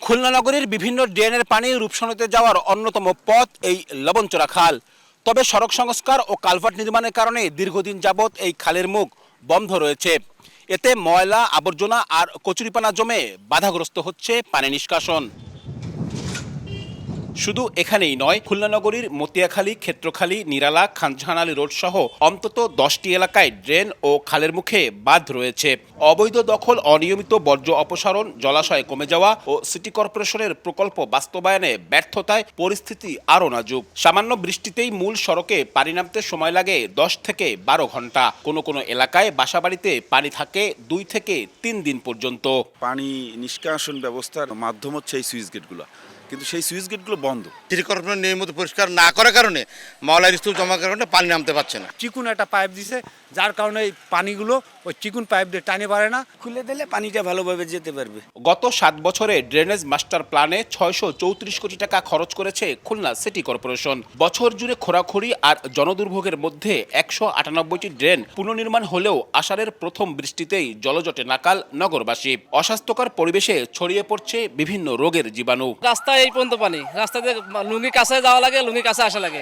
খুলনা নগরীর বিভিন্ন ড্রেনের পানি রূপসানতে যাওয়ার অন্যতম পথ এই লবণচড়া খাল। তবে সড়ক সংস্কার ও কালভার্ট নির্মাণের কারণে দীর্ঘদিন যাবৎ এই খালের মুখ বন্ধ রয়েছে। এতে ময়লা, আবর্জনা আর কচুরিপানা জমে বাধাগ্রস্ত হচ্ছে পানি নিষ্কাশন। শুধু এখানেই নয়, খুলনা নগরীর মতিয়াখালী, ক্ষেত্রখালী, নিরালা, খানজাহান আলী রোড সহ অন্তত 10টি এলাকায় ড্রেন ও খালের মুখে বাঁধ রয়েছে। অবৈধ দখল, অনিয়মিত বর্জ্য অপসারণ, জলাশয় কমে যাওয়া ও সিটি কর্পোরেশনের প্রকল্প বাস্তবায়নে ব্যর্থতায় পরিস্থিতি আরও নাজুক। সামান্য বৃষ্টিতেই মূল সড়কে পানি নামতে সময় লাগে 10 থেকে 12 ঘন্টা। কোনো কোনো এলাকায় বাসাবাড়িতে পানি থাকে 2 থেকে 3 দিন পর্যন্ত। পানি নিষ্কাশন ব্যবস্থার মাধ্যম হচ্ছে এই সুইচ গেটগুলো, কিন্তু সেই সুইচ গেটগুলো বন্ধ। সিটি কর্পোরেশন নিয়মিত পরিষ্কার না করার কারণে ময়লার স্তূপ জমা করার কারণে পানি নামতে পারছে না। চিকুন একটা পাইপ দিছে, যার কারণে এই পানিগুলো ওই চিকুন পাইপ দিয়ে টানে পারে না। খুলে দিলে পানিটা ভালোভাবে যেতে পারবে। গত 7 বছরে ড্রেনেজ মাস্টার প্ল্যানে 634 কোটি টাকা খরচ করেছে খুলনা সিটি কর্পোরেশন। বছর জুড়ে খোরাখুরি আর জনদুর্ভোগের মধ্যে 198টি ড্রেন পুনর্নির্মাণ হলেও আষাঢ়ের প্রথম বৃষ্টিতেই জলজটে নাকাল নগরবাসী। অস্বাস্থ্যকর পরিবেশে ছড়িয়ে পড়ছে বিভিন্ন রোগের জীবাণু। রাস্তায় এই পর্যন্ত পানি, রাস্তাতে লুঙ্গি কাছে যাওয়া লাগে, লুঙ্গি কাছে আসা লাগে।